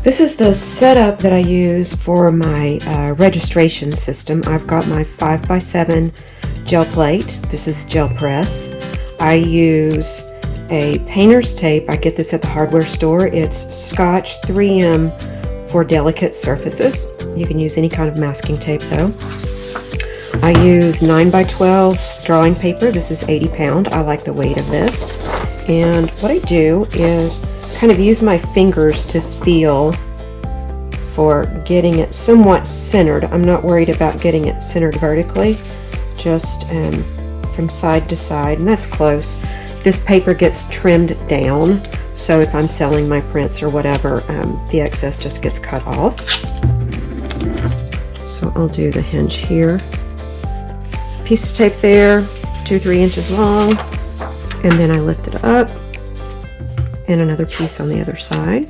This is the setup that I use for my registration system. I've got my 5x7 gel plate. This is gel press. I use a painter's tape. I get this at the hardware store. It's Scotch 3M for delicate surfaces. You can use any kind of masking tape though. I use 9x12 drawing paper. This is 80 pound. I like the weight of this. And what I do is kind of use my fingers to feel for getting it somewhat centered. I'm not worried about getting it centered vertically, just from side to side, and that's close. This paper gets trimmed down, so if I'm selling my prints or whatever, the excess just gets cut off. So I'll do the hinge here. Piece of tape there, 2-3 inches long, and then I lift it up, and another piece on the other side.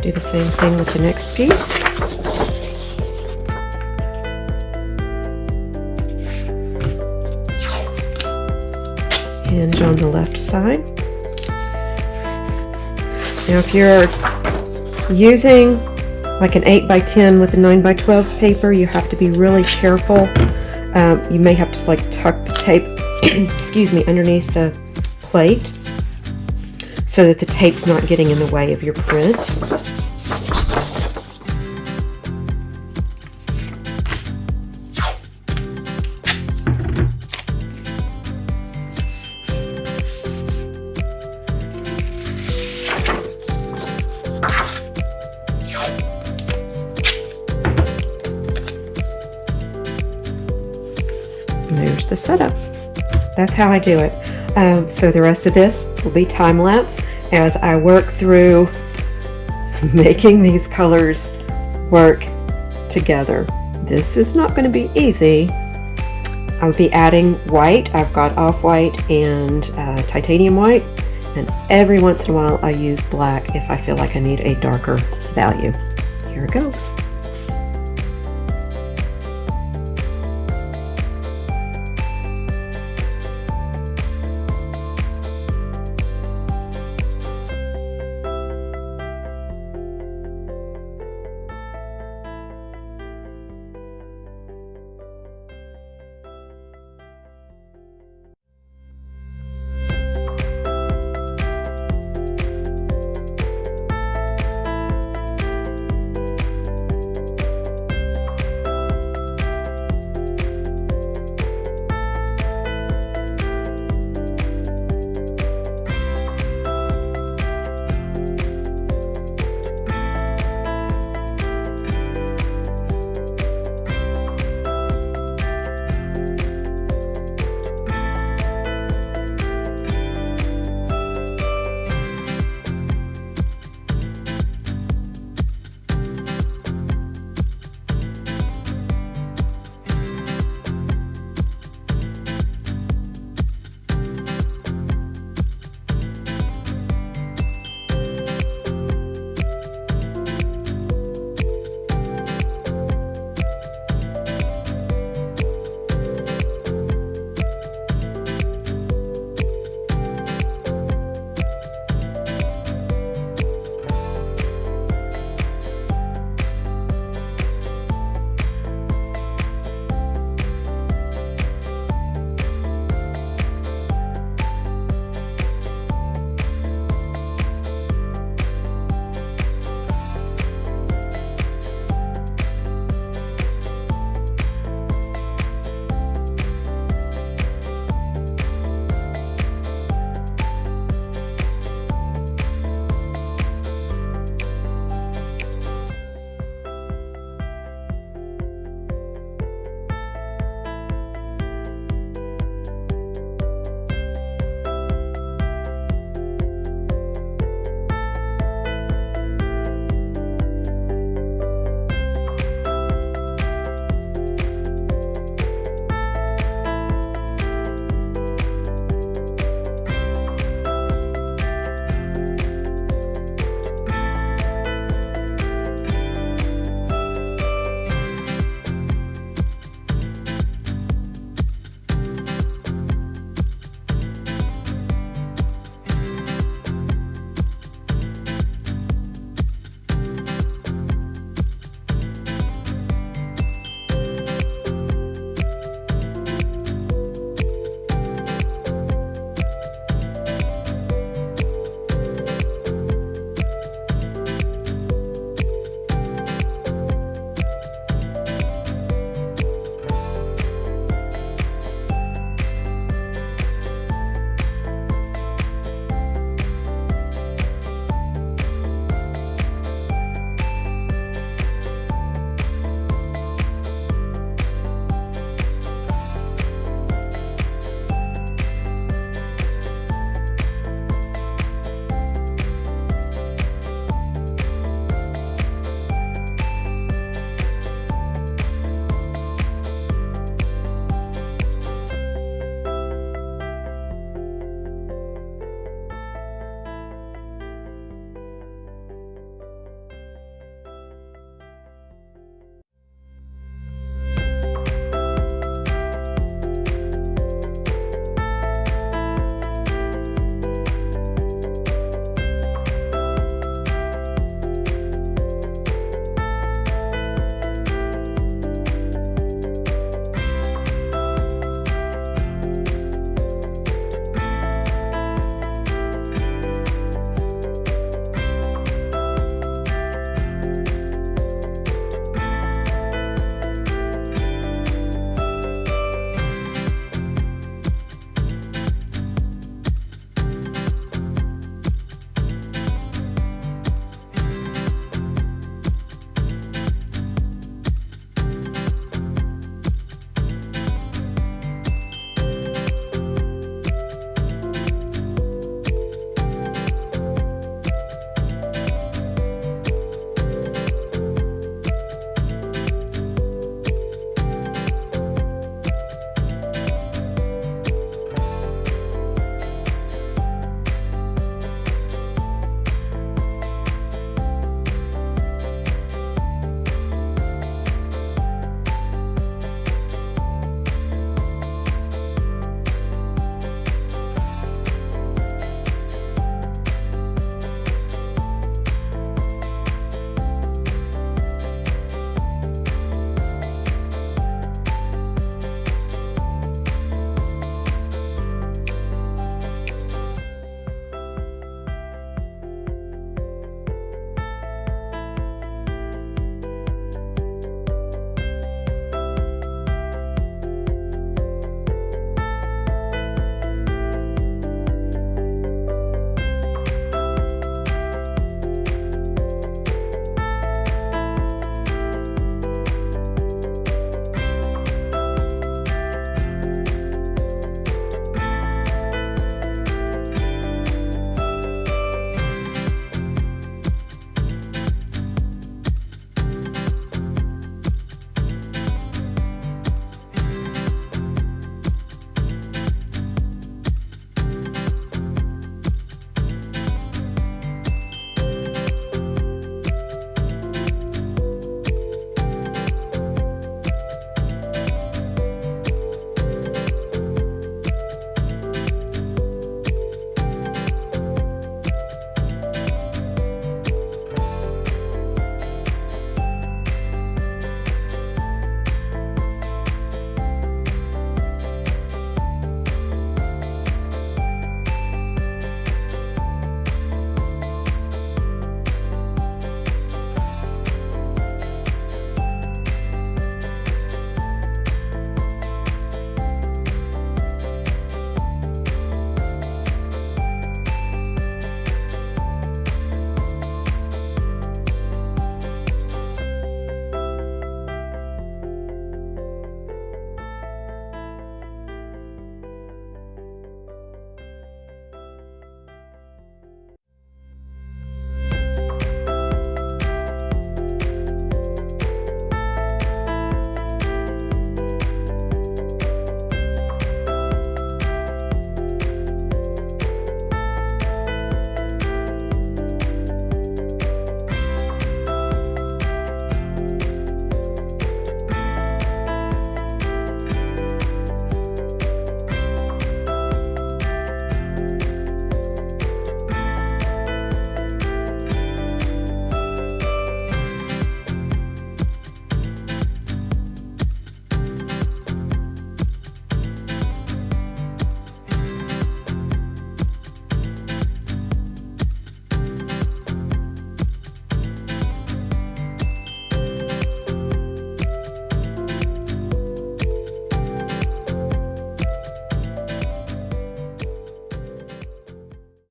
Do the same thing with the next piece. Hinge on the left side. Now if you're using like an 8x10 with a 9x12 paper, you have to be really careful. You may have to like tuck the tape excuse me, underneath the plate so that the tape's not getting in the way of your print. And there's the setup. That's how I do it. So the rest of this will be time lapse as I work through making these colors work together. This is not going to be easy. I'll be adding white. I've got off-white and titanium white, and every once in a while I use black if I feel like I need a darker value. Here it goes.